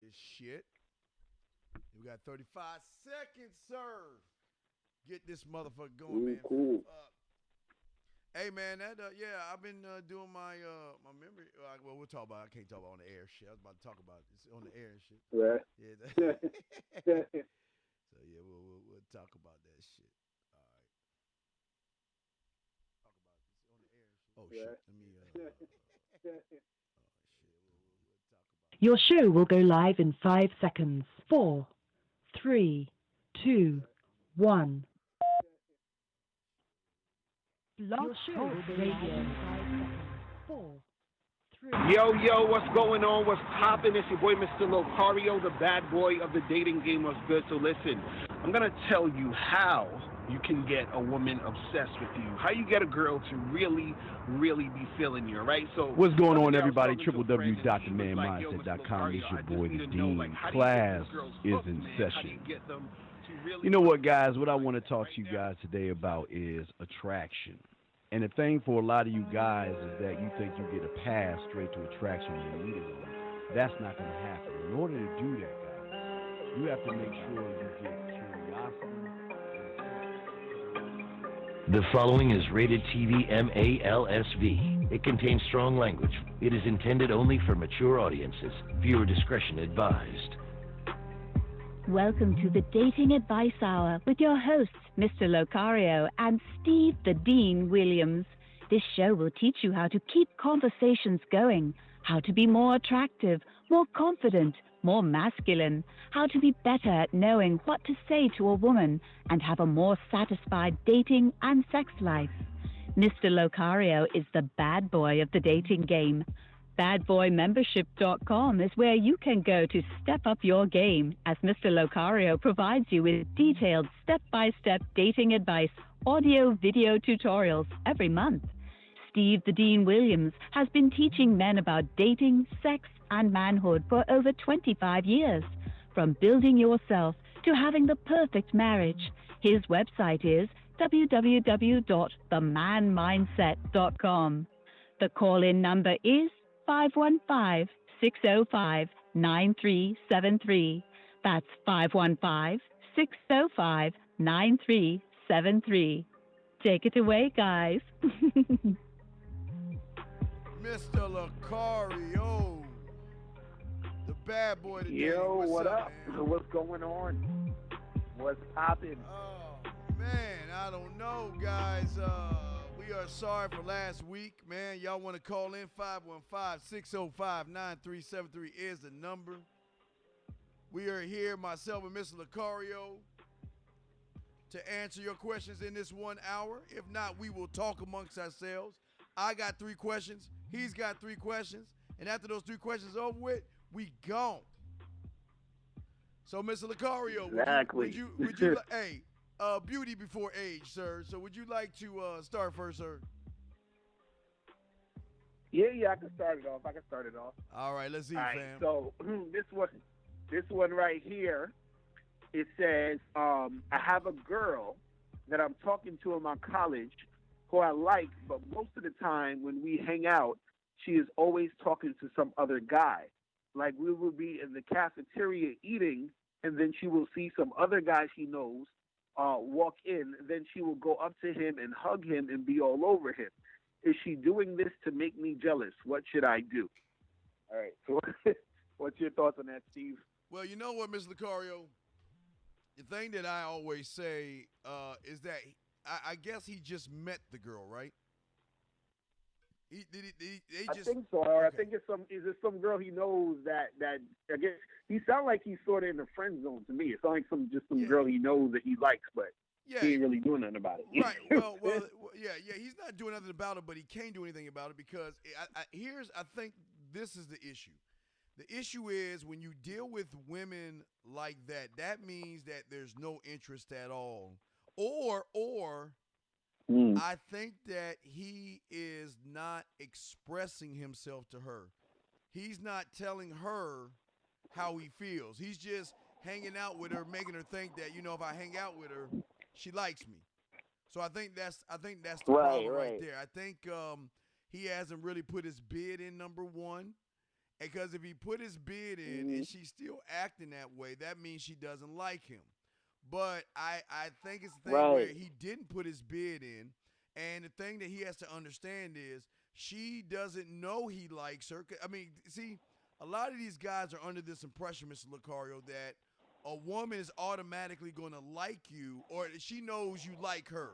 this shit. We got 35 seconds, sir. Get this motherfucker going, man. Cool. Hey, man, I've been doing my memory. Well, we'll talk about it. I can't talk about it on the air shit. I was about to talk about it. It's on the air and shit. Right. Yeah. So, yeah, we'll talk about that shit. All right. Talk about it. It's on the air and shit. Oh, shit. Let me, oh, shit. We'll talk about it. Your show will go live in 5 seconds. 4, 3, 2, 1. Blog Talk Radio. 4, 3. Yo, what's going on? What's poppin'? It's your boy, Mr. Locario, the bad boy of the dating game. What's good? So listen, I'm going to tell you how you can get a woman obsessed with you. How you get a girl to really, really be feeling you, right? So what's going on, everybody? www.themanmindset.com. It's your boy, the Dean. Class is in session. You know what, guys? What I want to talk to you guys today about is attraction. And the thing for a lot of you guys is that you think you get a pass straight to attraction when you meet a woman. That's not going to happen. In order to do that, guys, you have to make sure you get curiosity. The following is rated TV MALSV. It contains strong language. It is intended only for mature audiences. Viewer discretion advised. Welcome to the Dating Advice Hour with your hosts, Mr. Locario and Steve the Dean Williams. This show will teach you how to keep conversations going, how to be more attractive, more confident, more masculine, how to be better at knowing what to say to a woman, and have a more satisfied dating and sex life. Mr. Locario is the bad boy of the dating game. BadBoyMembership.com is where you can go to step up your game, as Mr. Locario provides you with detailed step-by-step dating advice, audio, video tutorials every month. Steve the Dean Williams has been teaching men about dating, sex, and manhood for over 25 years. From building yourself to having the perfect marriage. His website is www.themanmindset.com. The call-in number is 515-605-9373. That's 515-605-9373. Take it away, guys. Mr. Locario, the bad boy today. Yo, what up? Man? What's going on? What's poppin'? Oh, man, I don't know, guys. We are sorry for last week, man. Y'all want to call in? 515-605-9373 is the number. We are here, myself and Mr. Locario, to answer your questions in this 1 hour. If not, we will talk amongst ourselves. I got 3 questions. He's got 3 questions. And after those 3 questions over with, we gone. So, Mr. Locario, Exactly. would you hey, beauty before age, sir. So would you like to start first, sir? Yeah, I can start it off. All right, let's see, All right, fam. so this one right here, it says, I have a girl that I'm talking to in my college who I like, but most of the time when we hang out, she is always talking to some other guy. Like we will be in the cafeteria eating, and then she will see some other guy she knows walk in. Then she will go up to him and hug him and be all over him. Is she doing this to make me jealous? What should I do? All right. So what's your thoughts on that, Steve? Well, you know what, Mr. Locario? The thing that I always say is that I guess he just met the girl, right? I think so. Or okay. I think it's some girl he knows that I guess he sounds like he's sort of in the friend zone to me. It sounds like some girl he knows that he likes, but he ain't really doing nothing about it. Right. Well, yeah. He's not doing nothing about it, but he can't do anything about it because I think this is the issue. The issue is when you deal with women like that, that means that there's no interest at all, or. I think that he is not expressing himself to her. He's not telling her how he feels. He's just hanging out with her, making her think that, if I hang out with her, she likes me. So I think that's the problem right there. I think he hasn't really put his bid in, number one. Because if he put his bid in Mm-hmm. and she's still acting that way, that means she doesn't like him. But I think it's the thing where Right. he didn't put his bid in. And the thing that he has to understand is she doesn't know he likes her. I mean, see, a lot of these guys are under this impression, Mr. Lucario, that a woman is automatically going to like you or she knows you like her.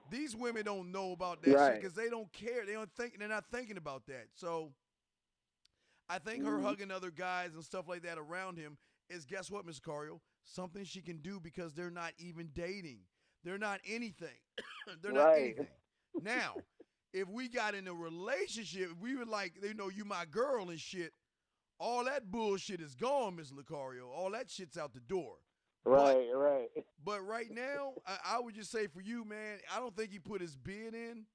These women don't know about that shit Right. because they don't care. They don't think. They're not thinking about that. So I think her Mm-hmm. hugging other guys and stuff like that around him is, guess what, Miss Cario? Something she can do because they're not even dating. They're not anything. They're not Right. anything. Now, if we got in a relationship, if we were like, you my girl and shit, all that bullshit is gone, Miss Lucario. All that shit's out the door. But Right. Right. but right now, I would just say for you, man, I don't think he put his bid in.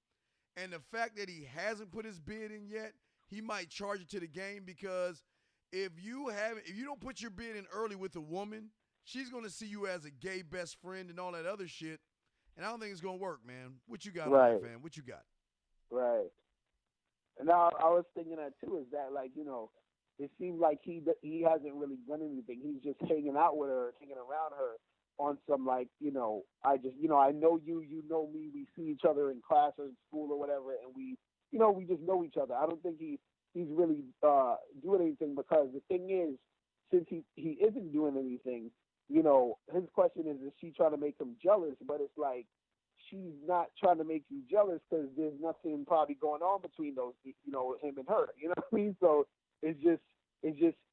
And the fact that he hasn't put his bid in yet, he might charge it to the game because if you don't put your bid in early with a woman, she's gonna see you as a gay best friend and all that other shit. And I don't think it's gonna work, man. What you got on that, Right. fam? What you got? Right. And now I was thinking that too. Is that like it seems like he hasn't really done anything. He's just hanging out with her, hanging around her on some like I just I know you, you know me. We see each other in class or in school or whatever, and we just know each other. I don't think he's really doing anything because the thing is, since he isn't doing anything, his question is she trying to make him jealous? But it's like she's not trying to make you jealous because there's nothing probably going on between those, him and her. You know what I mean? So it's just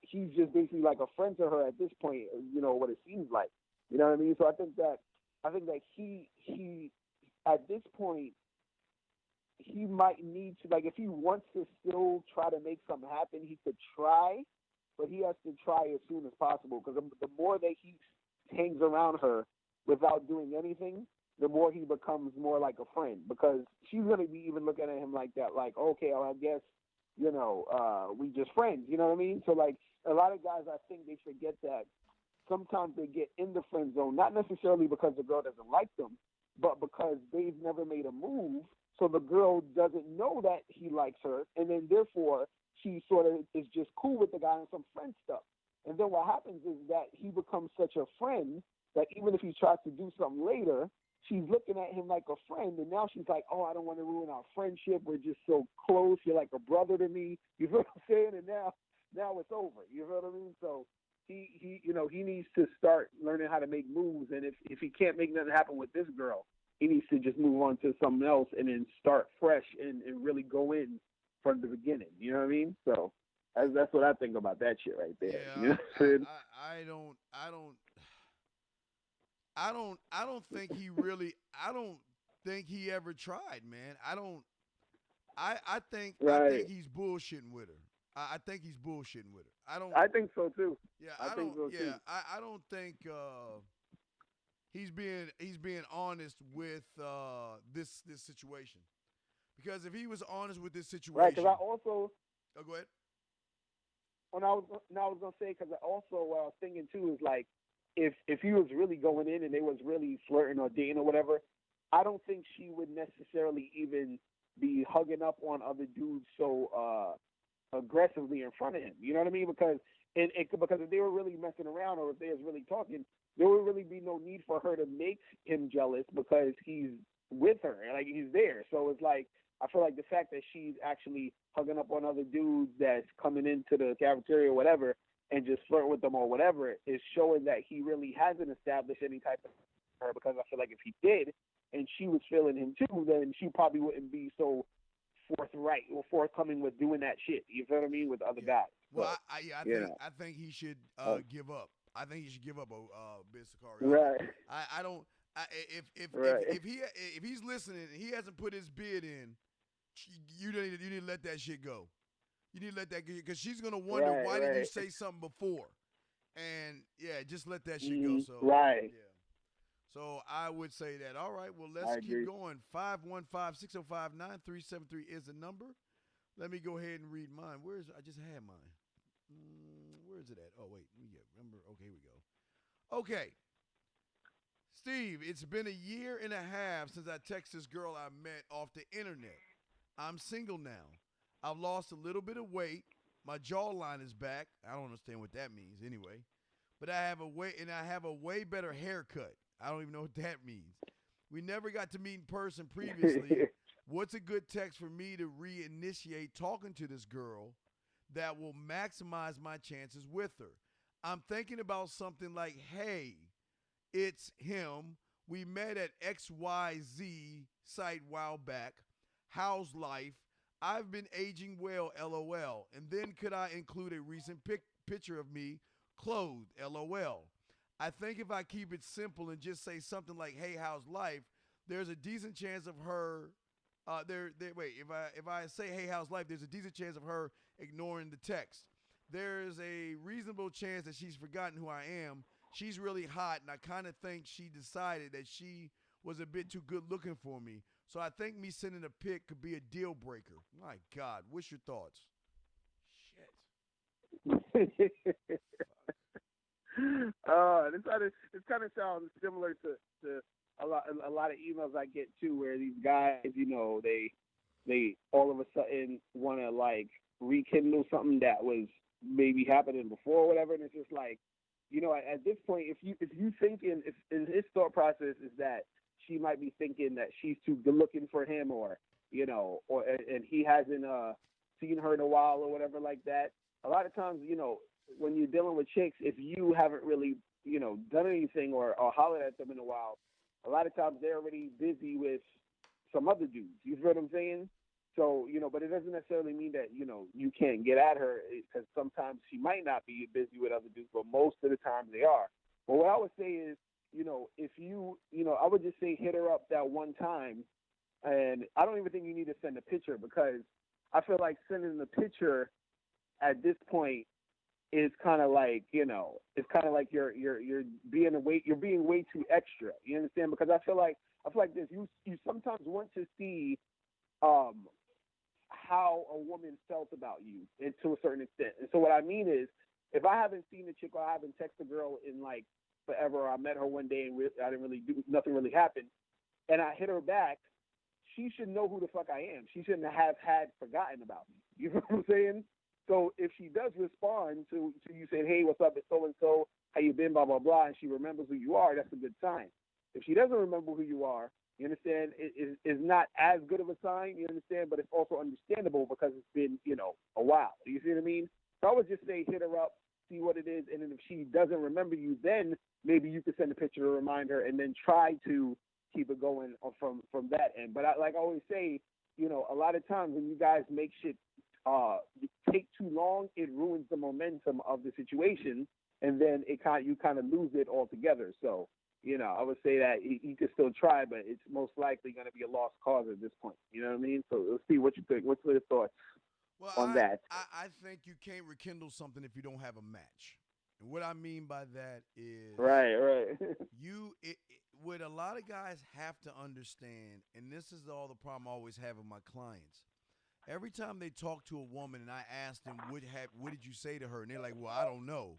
he's just basically like a friend to her at this point. What it seems like. You know what I mean? So I think that he at this point he might need to, like, if he wants to still try to make something happen, he could try, but he has to try as soon as possible because the more that he hangs around her without doing anything, the more he becomes more like a friend because she's going to be even looking at him like that, like, okay, well, I guess, we just friends, you know what I mean? So, like, a lot of guys, I think they forget that sometimes they get in the friend zone, not necessarily because the girl doesn't like them, but because they've never made a move. So the girl doesn't know that he likes her, and then therefore she sort of is just cool with the guy and some friend stuff. And then what happens is that he becomes such a friend that even if he tries to do something later, she's looking at him like a friend, and now she's like, "Oh, I don't want to ruin our friendship. We're just so close. You're like a brother to me." You know what I'm saying? And now it's over. You know what I mean? So he needs to start learning how to make moves, and if he can't make nothing happen with this girl, he needs to just move on to something else and then start fresh and really go in from the beginning. You know what I mean? So that's what I think about that shit right there. You know Yeah, what I'm saying? I don't think he really. I don't think he ever tried, man. I don't. I Right. think he's bullshitting with her. I think he's bullshitting with her. I don't. I think so too. Yeah, I I think don't. so too. Yeah, I don't think he's being honest with this situation. Because if he was honest with this Right. Because situation, I also oh, go ahead. when I was gonna say because also what I was thinking too is like if he was really going in and they was really flirting or dating or whatever, I don't think she would necessarily even be hugging up on other dudes so aggressively in front of him. You know what I mean? Because if they were really messing around or if they was really talking, there would really be no need for her to make him jealous because he's with her, like he's there. So it's like I feel like the fact that she's actually hugging up on other dudes that's coming into the cafeteria or whatever and just flirt with them or whatever is showing that he really hasn't established any type of her because I feel like if he did and she was feeling him too, then she probably wouldn't be so forthright or forthcoming with doing that shit. You feel what I mean? With other Yeah. guys. Well, So, I you think know. I think he should give up. I think he should give up Ben Sicario. Right. I don't. Right. If he's listening and he hasn't put his bid in, you need to let that shit go. You need to let that go because she's gonna wonder Right. why didn't you Right. say something before, and yeah, just let that shit go. Mhm. So Right. yeah. So I would say that. All right, well, let's I keep agree. going. 515-605-9373 is the number. Let me go ahead and read mine. I just had mine. Where is it at? Oh, wait. Yeah, remember? Okay, here we go. Okay. Steve, it's been a year and a half since I texted this girl I met off the internet. I'm single now. I've lost a little bit of weight, My jawline is back. I don't understand what that means anyway. But I have a way better haircut. I don't even know what that means. We never got to meet in person previously. What's a good text for me to reinitiate talking to this girl that will maximize my chances with her? I'm thinking about something like, hey, it's him. We met at XYZ site a while back. How's life? I've been aging well, LOL. And then could I include a recent picture of me clothed, LOL. I think if I keep it simple and just say something like, hey, how's life? There's a decent chance of her if I say, hey, how's life, there's a decent chance of her ignoring the text. There's a reasonable chance that she's forgotten who I am. She's really hot, and I kind of think she decided that she was a bit too good looking for me. So I think me sending a pic could be a deal breaker. My God, what's your thoughts? Shit. This kind of sounds similar to a lot of emails I get too, where these guys, they all of a sudden want to like rekindle something that was maybe happening before or whatever, and it's just like, at this point, if you thinking, if in his thought process is that she might be thinking that she's too good looking for him, or and he hasn't seen her in a while or whatever like that. A lot of times, when you're dealing with chicks, if you haven't really, done anything or hollered at them in a while, a lot of times they're already busy with some other dudes. You feel what I'm saying? So, but it doesn't necessarily mean that, you can't get at her, because sometimes she might not be busy with other dudes, but most of the time they are. But what I would say is, if I would just say hit her up that one time, and I don't even think you need to send a picture, because I feel like sending the picture at this point is kind of like, it's kind of like you're being way too extra. You understand? Because I feel like this. You sometimes want to see how a woman felt about you, and to a certain extent. And so what I mean is, if I haven't seen a chick, or I haven't texted a girl in like forever, or I met her one day and I didn't really do nothing really happened, and I hit her back, she should know who the fuck I am. She shouldn't have had forgotten about me. You know what I'm saying? So if she does respond to you saying, hey, what's up, it's so-and-so, how you been, blah, blah, blah, and she remembers who you are, that's a good sign. If she doesn't remember who you are, you understand, it is not as good of a sign, you understand, but it's also understandable because it's been, a while. You see what I mean? So I would just say hit her up, see what it is, and then if she doesn't remember you, then maybe you could send a picture to remind her, and then try to keep it going from that end. But like I always say, a lot of times when you guys make shit take too long, it ruins the momentum of the situation, and then you kind of lose it altogether. So, I would say that you can still try, but it's most likely going to be a lost cause at this point. You know what I mean? So let's see what you think. What's your thoughts on that? I think you can't rekindle something if you don't have a match. And what I mean by that is, right. What a lot of guys have to understand, and this is all the problem I always have with my clients. Every time they talk to a woman and I ask them, what did you say to her? And they're like, well, I don't know.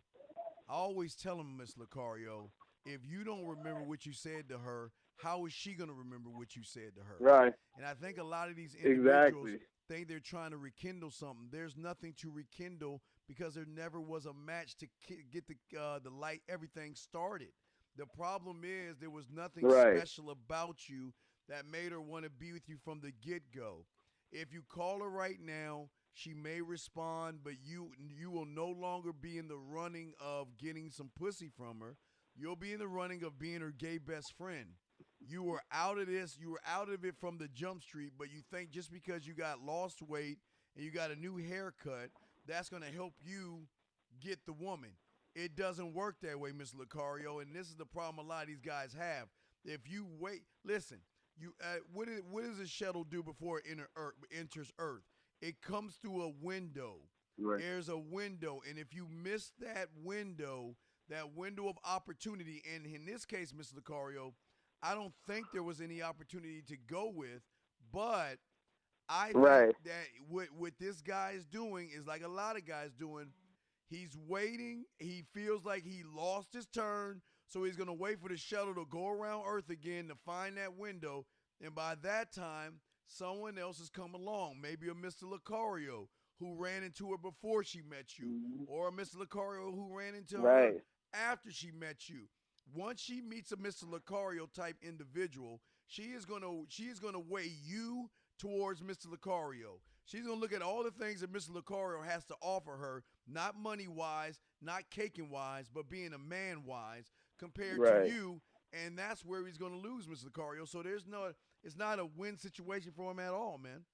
I always tell them, Miss Lucario, if you don't remember what you said to her, how is she going to remember what you said to her? Right. And I think a lot of these individuals exactly. think they're trying to rekindle something. There's nothing to rekindle because there never was a match to get the light, everything started. The problem is there was nothing special about you that made her want to be with you from the get-go. If you call her right now, she may respond, but you will no longer be in the running of getting some pussy from her. You'll be in the running of being her gay best friend. You were out of this. You were out of it from the jump street, but you think just because you got lost weight and you got a new haircut, that's going to help you get the woman. It doesn't work that way, Mr. Lucario, and this is the problem a lot of these guys have. If you wait, listen, what does a shuttle do before it enters Earth? It comes through a window. Right. There's a window, and if you miss that window of opportunity, and in this case, Mr. Lucario, I don't think there was any opportunity to go with, but I think that what this guy is doing is like a lot of guys doing. He's waiting. He feels like he lost his turn, so he's going to wait for the shuttle to go around Earth again to find that window. And by that time, someone else has come along, maybe a Mr. Lucario, who ran into her before she met you, or a Mr. Lucario who ran into her Right. after she met you. Once she meets a Mr. Lucario type individual, she is gonna weigh you towards Mr. Lucario. She's gonna look at all the things that Mr. Lucario has to offer her, not money wise, not caking wise, but being a man wise compared to Right. you, and that's where he's gonna lose, Mr. Lucario. So it's not a win situation for him at all, man.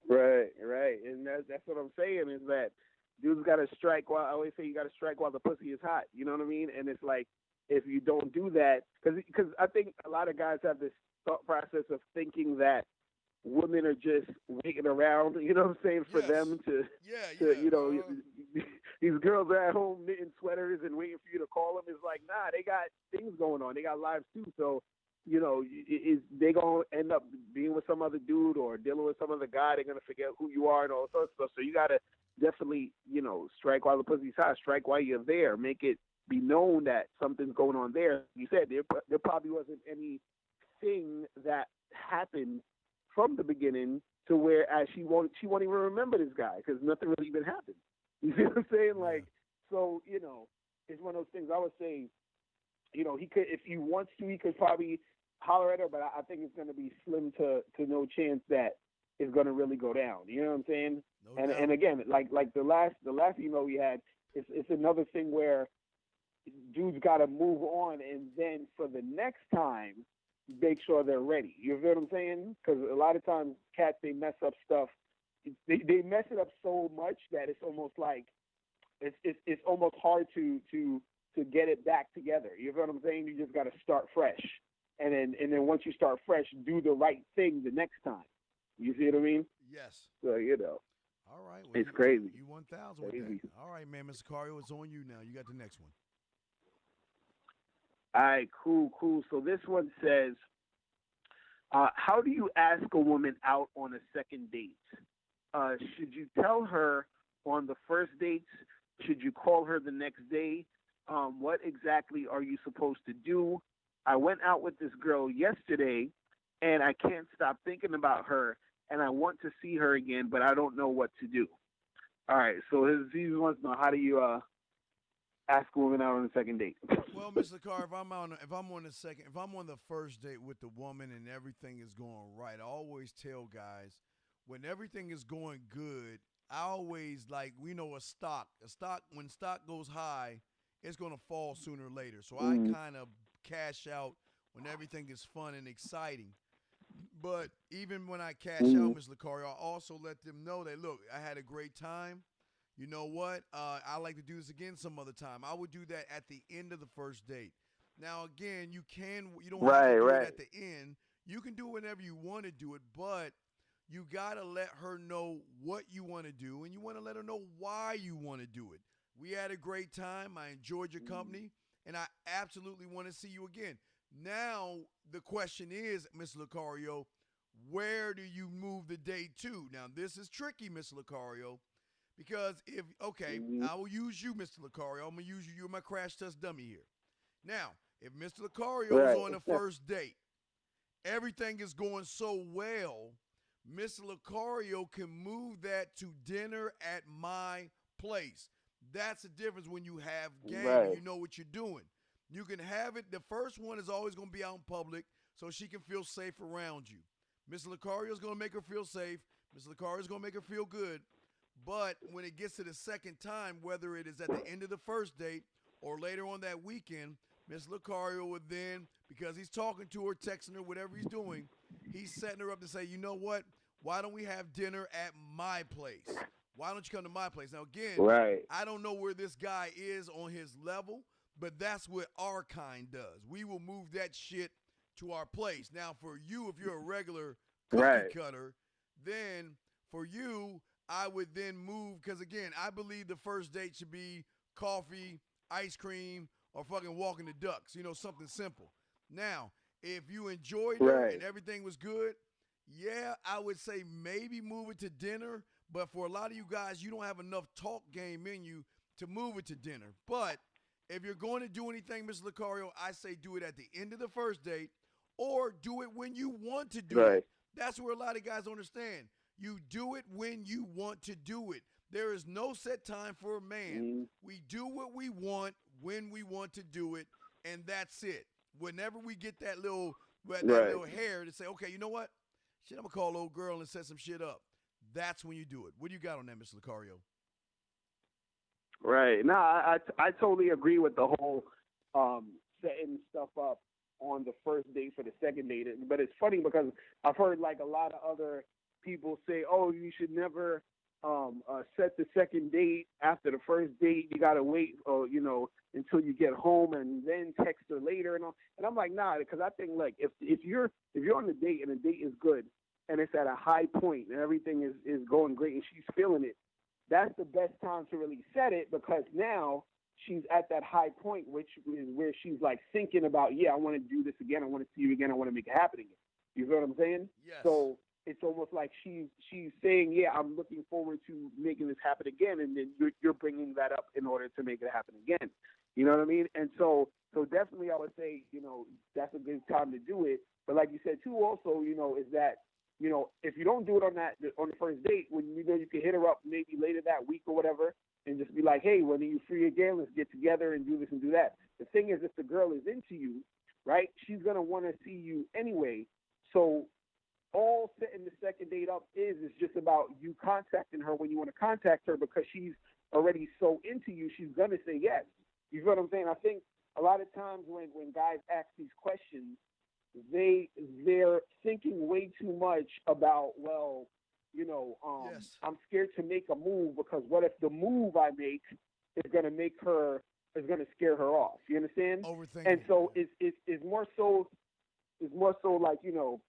Right, right, and that's what I'm saying is that dudes got to strike while I always say you got to strike while the pussy is hot. You know what I mean? And it's like if you don't do that, because I think a lot of guys have this thought process of thinking that women are just waiting around. You know what I'm saying? For Yes. them to Yeah. you know, these girls are at home knitting sweaters and waiting for you to call them. It's like, nah, they got things going on. They got lives too. So, you know, they gonna end up being with some other dude or dealing with some other guy. They're gonna forget who you are and all sorts of stuff. So you gotta definitely, you know, strike while the pussy's hot. Strike while you're there. Make it be known that something's going on there. You said there probably wasn't anything that happened from the beginning to where she won't even remember this guy because nothing really even happened. You see what I'm saying? Like, so, you know, it's one of those things I would say, you know, he could, if he wants to, he could probably holler at her, but I think it's going to be slim to no chance that it's going to really go down. You know what I'm saying? No doubt. And again, like the last email we had, it's another thing where dudes got to move on, and then for the next time, make sure they're ready. You feel what I'm saying? Because a lot of times cats, they mess up stuff. They mess it up so much that it's almost like it's almost hard to get it back together. You feel what I'm saying? You just got to start fresh, and then once you start fresh, do the right thing the next time. You see what I mean? Yes. So, you know. All right. Well, It's crazy. You 1,000 with Crazy. that. All right, man. Mr. Cario, it's on you now. You got the next one. All right, cool. So this one says, how do you ask a woman out on a second date? Should you tell her on the first dates? Should you call her the next day? What exactly are you supposed to do? I went out with this girl yesterday, and I can't stop thinking about her, and I want to see her again, but I don't know what to do. All right, so he wants to know, how do you ask a woman out on a second date? Well, Mr. Carr, if I'm on the first date with the woman and everything is going right, I always tell guys when everything is going good, I always a stock. When stock goes high, it's gonna fall sooner or later. So I kind of cash out when everything is fun and exciting. But even when I cash out, Mr. Lucario, I also let them know that, look, I had a great time. You know what? I like to do this again some other time. I would do that at the end of the first date. Now, again, you don't have to do it at the end. You can do it whenever you want to do it, but you got to let her know what you want to do, and you want to let her know why you want to do it. We had a great time. I enjoyed your company, and I absolutely want to see you again. Now, the question is, Mr. Lucario, where do you move the date to? Now, this is tricky, Mr. Lucario. Because I will use you, Mr. Lucario. I'm going to use you. You're my crash test dummy here. Now, if Mr. Lucario is on the first date, everything is going so well, Mr. Lucario can move that to dinner at my place. That's the difference when you have game and you know what you're doing. You can have it. The first one is always going to be out in public so she can feel safe around you. Mr. Lucario is going to make her feel safe. Mr. Lucario is going to make her feel good. But when it gets to the second time, whether it is at the end of the first date or later on that weekend, Mr. Lucario would then, because he's talking to her, texting her, whatever he's doing, he's setting her up to say, you know what? Why don't we have dinner at my place? Why don't you come to my place? Now, again, I don't know where this guy is on his level, but that's what our kind does. We will move that shit to our place. Now, for you, if you're a regular cookie cutter, then for you, I would then move, because, again, I believe the first date should be coffee, ice cream, or fucking walking the ducks, something simple. Now, if you enjoyed her and everything was good, yeah, I would say maybe move it to dinner. But for a lot of you guys, you don't have enough talk game in you to move it to dinner. But if you're going to do anything, Mr. Lucario, I say do it at the end of the first date or do it when you want to do it. That's where a lot of guys don't understand. You do it when you want to do it. There is no set time for a man. We do what we want when we want to do it, and that's it. Whenever we get that little hair to say, okay, you know what? Shit, I'm gonna call old girl and set some shit up. That's when you do it. What do you got on that, Mr. Lucario? Right. No, I totally agree with the whole setting stuff up on the first date for the second date. But it's funny because I've heard like a lot of other people say, "Oh, you should never set the second date after the first date. You gotta wait, until you get home and then text her later." And all. And I'm like, nah, because I think like if you're on the date and the date is good and it's at a high point and everything is going great and she's feeling it, that's the best time to really set it, because now she's at that high point, which is where she's like thinking about, yeah, I want to do this again. I want to see you again. I want to make it happen again. You feel what I'm saying? Yes. So it's almost like she's saying, yeah, I'm looking forward to making this happen again. And then you're bringing that up in order to make it happen again. You know what I mean? And so definitely I would say, that's a good time to do it. But like you said too, also, is that, if you don't do it on the first date, when you can hit her up maybe later that week or whatever, and just be like, hey, when are you free again? Let's get together and do this and do that. The thing is, if the girl is into you, right, she's gonna want to see you anyway. So all setting the second date up is just about you contacting her when you want to contact her, because she's already so into you. She's gonna say yes. You know what I'm saying? I think a lot of times when guys ask these questions, they're thinking way too much about, well, Yes. I'm scared to make a move, because what if the move I make is going to scare her off? You understand? Overthinking. And so it's more so like, you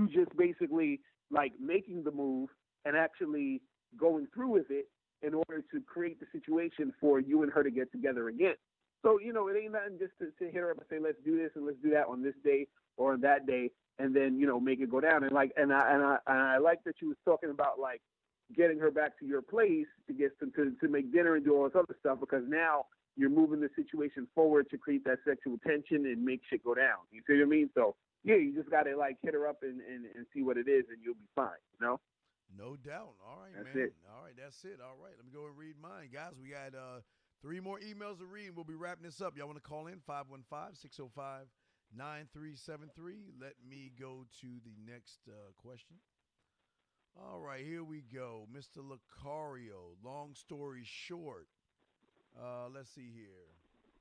just basically like making the move and actually going through with it in order to create the situation for you and her to get together again. So, it ain't nothing just to hit her up and say, let's do this and let's do that on this day or on that day, and then, make it go down. And like, and I like that you was talking about like getting her back to your place to get to make dinner and do all this other stuff, because now you're moving the situation forward to create that sexual tension and make shit go down. You see what I mean? So yeah, you just gotta like hit her up and see what it is, and you'll be fine. No doubt. All right, That's man. it. All right, that's it. All right, let me go and read mine. Guys, we got 3 more emails to read, and we'll be wrapping this up. Y'all want to call in? 515-605-9373. Let me go to the next question. All right, here we go. Mr. Lucario, long story short. Let's see here.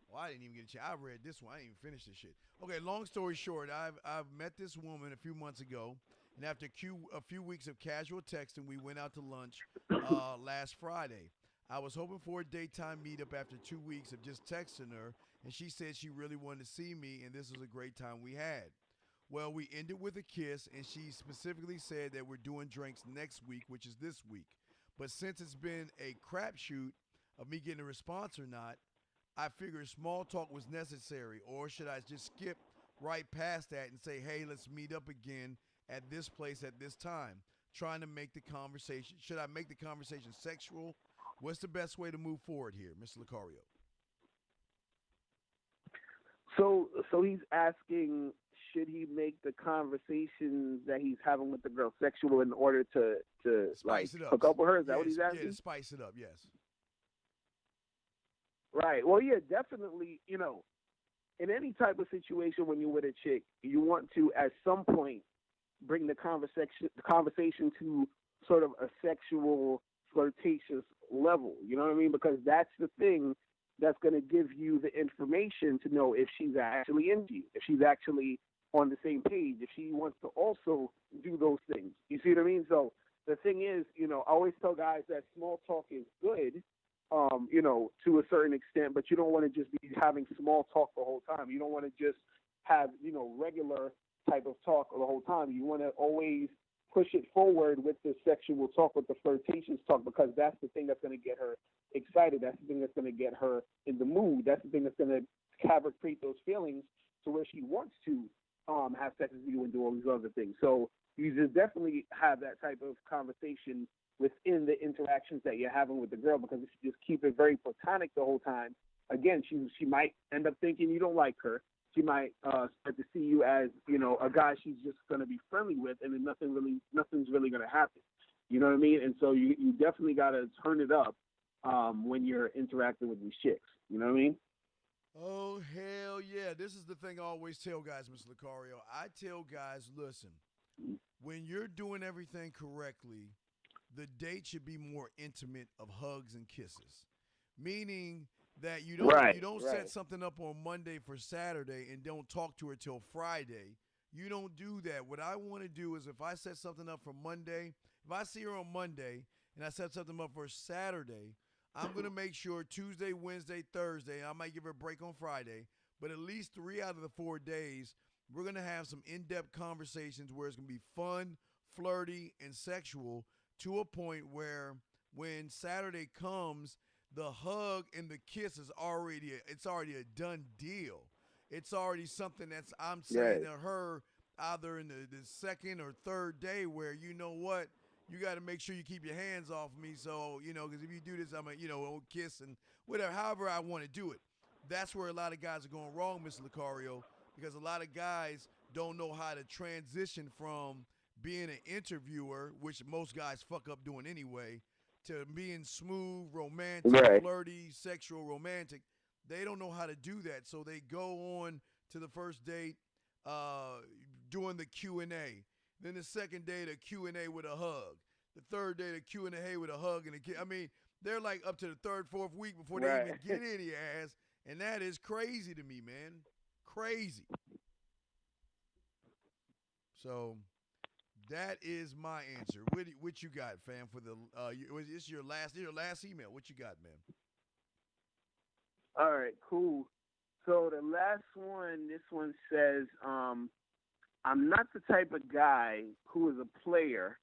Well, I didn't even get a chance. I read this one. I didn't even finish this shit. Okay, long story short, I've met this woman a few months ago, and after a few weeks of casual texting, we went out to lunch last Friday. I was hoping for a daytime meetup after 2 weeks of just texting her, and she said she really wanted to see me, and this was a great time we had. Well, we ended with a kiss, and she specifically said that we're doing drinks next week, which is this week. But since it's been a crapshoot of me getting a response or not, I figured small talk was necessary, or should I just skip right past that and say, hey, let's meet up again at this place at this time? Trying to make the conversation, should I make the conversation sexual? What's the best way to move forward here, Mr. Lucario? So he's asking, should he make the conversations that he's having with the girl sexual in order to like Spice it up. hook up with her? Is that what he's asking? Yeah, spice it up, yes. Right. Well, yeah, definitely, in any type of situation when you're with a chick, you want to, at some point, bring the conversation to sort of a sexual, flirtatious level. You know what I mean? Because that's the thing that's going to give you the information to know if she's actually into you, if she's actually on the same page, if she wants to also do those things. You see what I mean? So the thing is, I always tell guys that small talk is good, to a certain extent, but you don't want to just be having small talk the whole time. You don't want to just have, regular type of talk the whole time. You want to always push it forward with the sexual talk, with the flirtatious talk, because that's the thing that's going to get her excited. That's the thing that's going to get her in the mood. That's the thing that's going to have her create those feelings to where she wants to have sex with you and do all these other things. So you just definitely have that type of conversation within the interactions that you're having with the girl, because if you just keep it very platonic the whole time, again, she might end up thinking you don't like her. she might start to see you as, a guy she's just going to be friendly with, and then nothing's really going to happen. You know what I mean? And so you definitely got to turn it up when you're interacting with these chicks. You know what I mean? Oh, hell yeah. This is the thing I always tell guys, Mr. Lucario. I tell guys, listen, when you're doing everything correctly, the date should be more intimate of hugs and kisses. Meaning that you don't set something up on Monday for Saturday and don't talk to her till Friday. You don't do that. What I want to do is if I set something up for Monday, if I see her on Monday and I set something up for Saturday, I'm going to make sure Tuesday, Wednesday, Thursday, I might give her a break on Friday, but at least 3 out of the 4 days, we're going to have some in-depth conversations where it's going to be fun, flirty, and sexual to a point where when Saturday comes, the hug and the kiss is already a done deal. It's already something that's I'm saying to her either in the second or third day where, you know what, you got to make sure you keep your hands off me. So, because if you do this, I'm a kiss and whatever, however I want to do it. That's where a lot of guys are going wrong, Mr. Lucario, because a lot of guys don't know how to transition from being an interviewer, which most guys fuck up doing anyway, to being smooth, romantic, flirty, sexual, romantic. They don't know how to do that, so they go on to the first date doing the Q&A. Then the second day, the Q&A with a hug. The third day, the Q&A with a hug and a kiss. I mean, they're like up to the third, fourth week before they even get in your ass, and that is crazy to me, man. Crazy. So that is my answer. What you got, fam? For the it's your last email. What you got, man? All right, cool. So the last one, this one says, I'm not the type of guy who is a player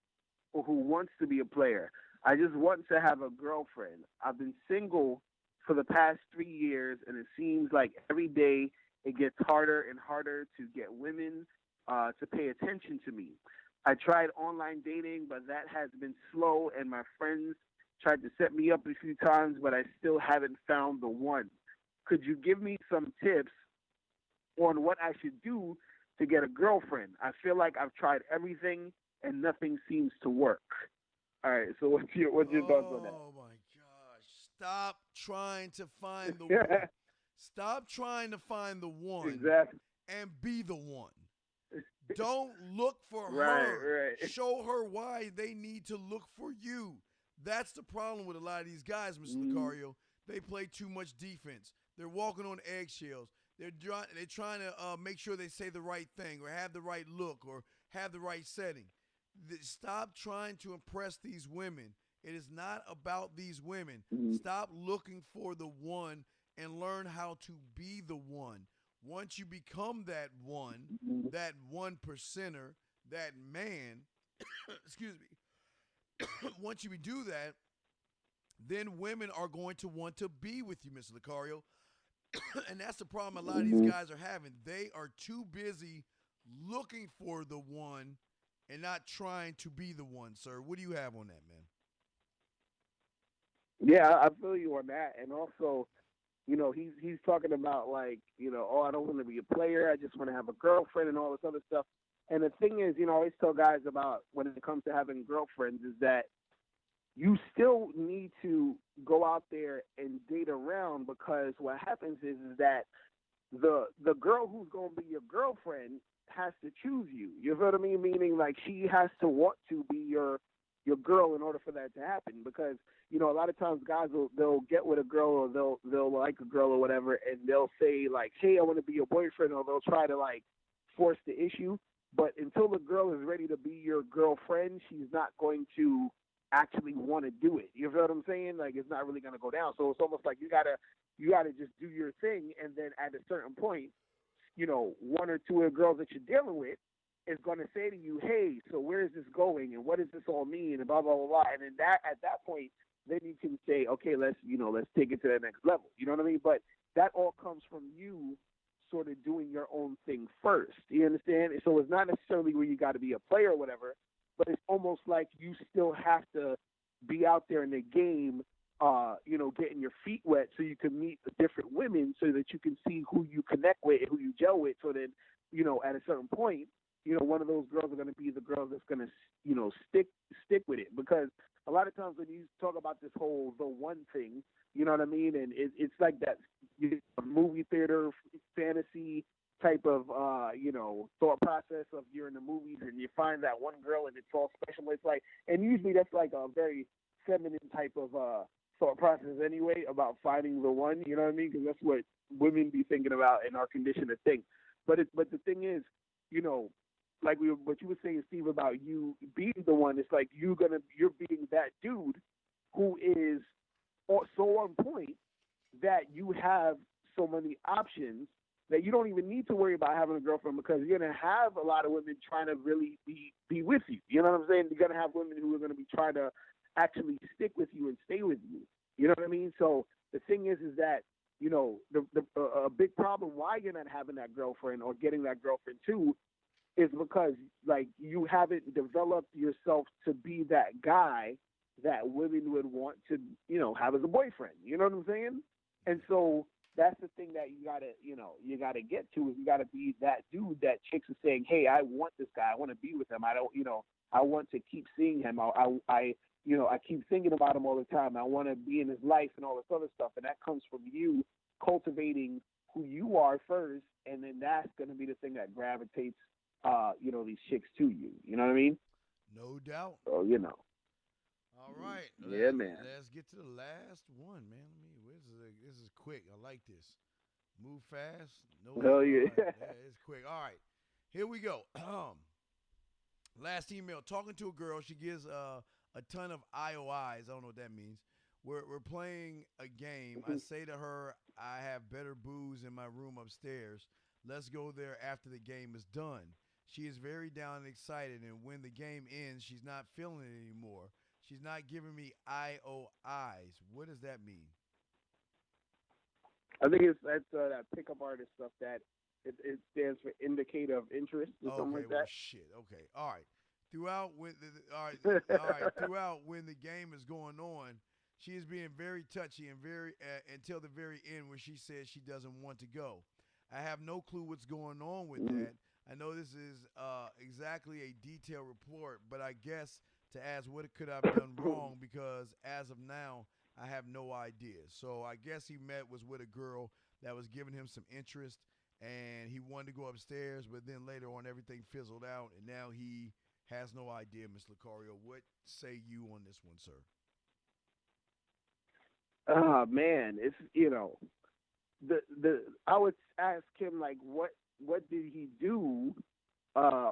or who wants to be a player. I just want to have a girlfriend. I've been single for the past 3 years, and it seems like every day it gets harder and harder to get women to pay attention to me. I tried online dating, but that has been slow, and my friends tried to set me up a few times, but I still haven't found the one. Could you give me some tips on what I should do to get a girlfriend? I feel like I've tried everything and nothing seems to work. All right, so what's your thoughts on that? Oh my gosh! Stop trying to find the one. Stop trying to find the one. Exactly. And be the one. Don't look for her. Right. Show her why they need to look for you. That's the problem with a lot of these guys, Mr. Lucario. They play too much defense. They're walking on eggshells. They're trying to make sure they say the right thing or have the right look or have the right setting. Stop trying to impress these women. It is not about these women. Stop looking for the one and learn how to be the one. Once you become that one percenter, that man, excuse me, once you do that, then women are going to want to be with you, Mr. Lucario. And that's the problem a lot of these guys are having. They are too busy looking for the one and not trying to be the one, sir. What do you have on that, man? Yeah, I feel you on that. And also, he's talking about like, I don't want to be a player. I just want to have a girlfriend and all this other stuff. And the thing is, I always tell guys about when it comes to having girlfriends is that you still need to go out there and date around, because what happens is that the girl who's going to be your girlfriend has to choose you. You know what I mean? Meaning like she has to want to be your girl in order for that to happen, because a lot of times guys they'll get with a girl or they'll like a girl or whatever, and they'll say like, hey, I want to be your boyfriend, or they'll try to like force the issue. But until the girl is ready to be your girlfriend, she's not going to actually want to do it. You know what I'm saying? Like it's not really going to go down. So it's almost like you gotta just do your thing, and then at a certain point, one or two of the girls that you're dealing with is going to say to you, hey, so where is this going, and what does this all mean, and blah blah blah blah. And then at that point, then you can say, okay, let's take it to that next level. You know what I mean? But that all comes from you sort of doing your own thing first. You understand? So it's not necessarily where you got to be a player or whatever, but it's almost like you still have to be out there in the game, getting your feet wet so you can meet the different women, so that you can see who you connect with and who you gel with, whole the one thing. You know what I mean? And it's like that movie theater fantasy type of thought process of you're in the movies and you find that one girl and it's all special. It's like, and usually that's like a very feminine type of thought process anyway about finding the one. You know what I mean? Because that's what women be thinking about in our condition to think. But the thing is, like what you were saying, Steve, about you being the one. It's like you're being that dude who is so on point that you have so many options that you don't even need to worry about having a girlfriend, because you're gonna have a lot of women trying to really be with you. You know what I'm saying? You're gonna have women who are gonna be trying to actually stick with you and stay with you. You know what I mean? So the thing is that a big problem why you're not having that girlfriend or getting that girlfriend too is because like you haven't developed yourself to be that guy that women would want to have as a boyfriend. You know what I'm saying? And so that's the thing that you gotta get to, is you gotta be that dude that chicks are saying, hey, I want this guy, I want to be with him, I want to keep seeing him, I keep thinking about him all the time, I want to be in his life and all this other stuff. And that comes from you cultivating who you are first, and then that's going to be the thing that gravitates these chicks to you. You know what I mean? No doubt. So All right. Yeah, man. Let's get to the last one, man. This is quick. I like this. Move fast. No. Hell yeah. Right. Yeah, it's quick. All right. Here we go. Last email. Talking to a girl. She gives a ton of IOIs. I don't know what that means. We're playing a game. I say to her, I have better booze in my room upstairs. Let's go there after the game is done. She is very down and excited, and when the game ends, she's not feeling it anymore. She's not giving me IOIs. What does that mean? I think that's that pickup artist stuff that it stands for indicator of interest or something like that. Shit. Okay. All right. Throughout when the game is going on, she is being very touchy and very until the very end, where she says she doesn't want to go. I have no clue what's going on with that. I know this is exactly a detailed report, but I guess to ask what could I've done wrong, because as of now, I have no idea. So I guess he was with a girl that was giving him some interest, and he wanted to go upstairs, but then later on everything fizzled out, and now he has no idea, Miss Lucario. What say you on this one, sir? Oh man, it's the I would ask him like what did he do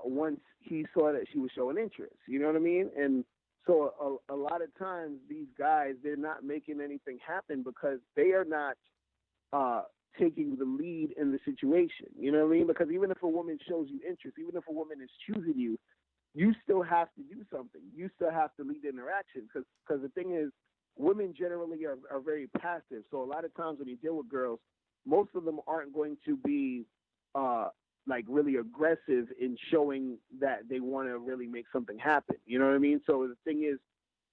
once he saw that she was showing interest, you know what I mean? And so a lot of times these guys, they're not making anything happen because they are not taking the lead in the situation, you know what I mean? Because even if a woman shows you interest, even if a woman is choosing you, you still have to do something. You still have to lead the interaction, because the thing is, women generally are very passive. So a lot of times when you deal with girls, most of them aren't going to be like really aggressive in showing that they want to really make something happen. You know what I mean? So the thing is,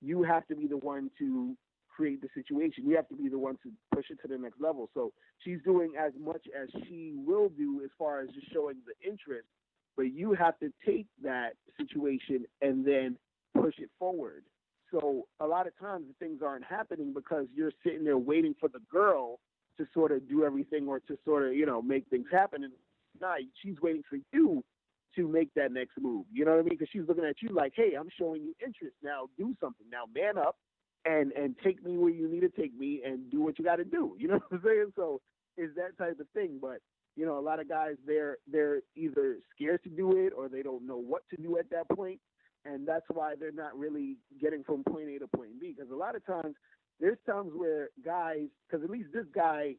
you have to be the one to create the situation. You have to be the one to push it to the next level. So she's doing as much as she will do as far as just showing the interest, but you have to take that situation and then push it forward. So a lot of times things aren't happening because you're sitting there waiting for the girl to sort of do everything or to sort of, make things happen. And she's waiting for you to make that next move. You know what I mean? Because she's looking at you like, hey, I'm showing you interest. Now do something. Now man up and take me where you need to take me and do what you got to do. You know what I'm saying? So it's that type of thing. But, a lot of guys, they're either scared to do it or they don't know what to do at that point. And that's why they're not really getting from point A to point B. Because a lot of times, there's times where guys, because at least this guy,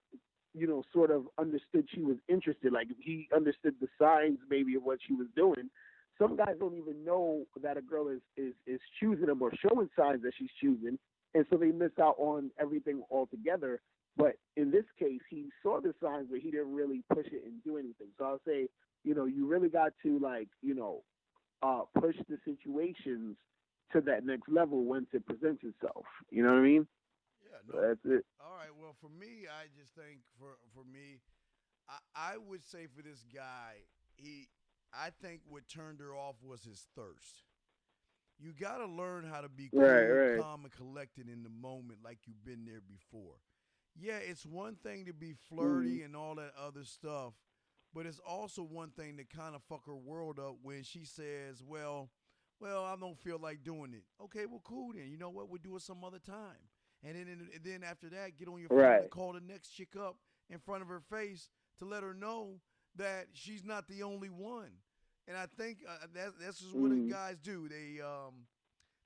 sort of understood she was interested. Like he understood the signs maybe of what she was doing. Some guys don't even know that a girl is choosing them or showing signs that she's choosing. And so they miss out on everything altogether. But in this case, he saw the signs, but he didn't really push it and do anything. So I'll say, you really got to push the situations to that next level once it presents itself. You know what I mean? Yeah, no. So that's it. All right. Well, for me, I just think for me, I would say for this guy, I think what turned her off was his thirst. you got to learn how to be cool, Right. calm, and collected in the moment like you've been there before. Yeah, it's one thing to be Mm-hmm. flirty and all that other stuff, but it's also one thing to kind of fuck her world up when she says, well, I don't feel like doing it. Okay, well, cool then. You know what? We'll do it some other time. And then after that, get on your phone Right. and call the next chick up in front of her face to let her know that she's not the only one. And I think that's just what the Mm-hmm. guys do.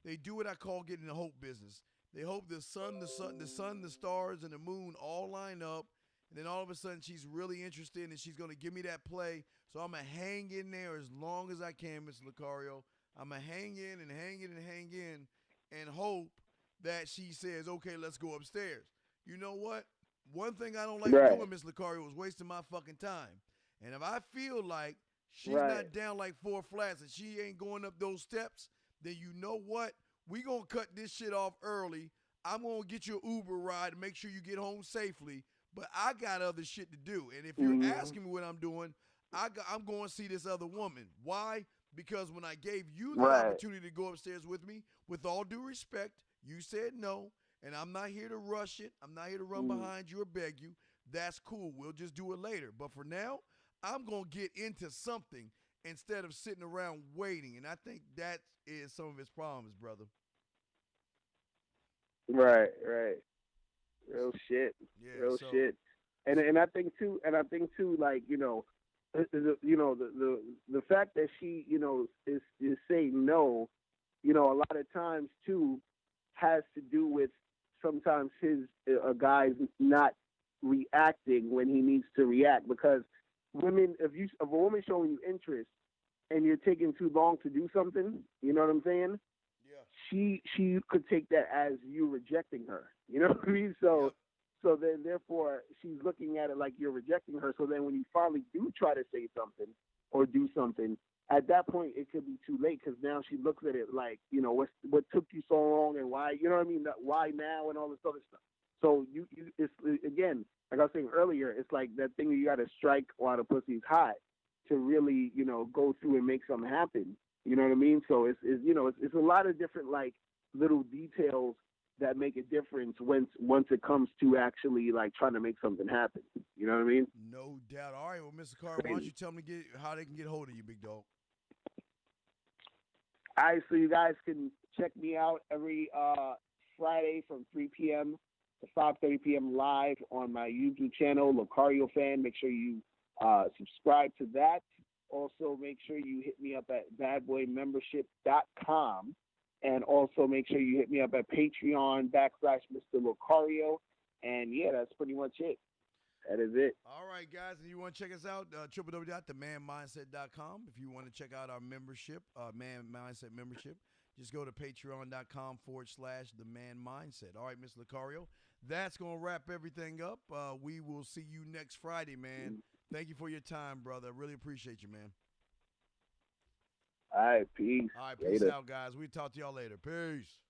They do what I call getting the hope business. They hope the stars, and the moon all line up, and then all of a sudden she's really interested and she's gonna give me that play. So I'm gonna hang in there as long as I can, Mr. Lucario. I'm gonna hang in and hang in and hang in, and hope that she says, "Okay, let's go upstairs." You know what? One thing I don't like Right. doing, Miss Lucario, is wasting my fucking time. And if I feel like she's Right. not down like four flats and she ain't going up those steps, then you know what? We gonna cut this shit off early. I'm gonna get you an Uber ride to make sure you get home safely. But I got other shit to do. And if you're Mm-hmm. asking me what I'm doing, I'm going to see this other woman. Why? Because when I gave you the Right. opportunity to go upstairs with me, with all due respect, you said no. And I'm not here to rush it. I'm not here to run Mm. behind you or beg you. That's cool. We'll just do it later. But for now, I'm going to get into something instead of sitting around waiting. And I think that is some of his problems, brother. Right. Right. Real shit. Yeah, Real so shit. And I think too. And I think too. Like the fact that she is saying no. A lot of times too has to do with sometimes his a guy's not reacting when he needs to react because women if a woman showing you interest and you're taking too long to do something, you know what I'm saying? yeah. She could take that as you rejecting her. You know what I mean? Yep. So then therefore she's looking at it like you're rejecting her. So then when you finally do try to say something or do something, at that point it could be too late because now she looks at it like, what took you so long and why, you know what I mean? Why now and all this other stuff. So it's again, like I was saying earlier, it's like that thing you got to strike while the pussy's hot to really, go through and make something happen. You know what I mean? So it's a lot of different like little details that make a difference once it comes to actually like trying to make something happen. You know what I mean? No doubt. All right, well, Mr. Carter, why don't you tell them how they can get hold of you, big dog? All right, so you guys can check me out every Friday from 3 p.m. to 5:30 p.m. live on my YouTube channel, Lucario Fan. Make sure you subscribe to that. Also, make sure you hit me up at badboymembership.com. And also make sure you hit me up at Patreon / Mr. Lucario. And yeah, that's pretty much it. That is it. All right, guys, and you want to check us out, www.themanmindset.com. If you want to check out our membership, Man Mindset membership, just go to patreon.com/The Man Mindset. All right, Mr. Lucario, that's going to wrap everything up. We will see you next Friday, man. Thank you for your time, brother. I really appreciate you, man. All right, peace. All right, peace Later. out, guys. We'll talk to y'all later. Peace.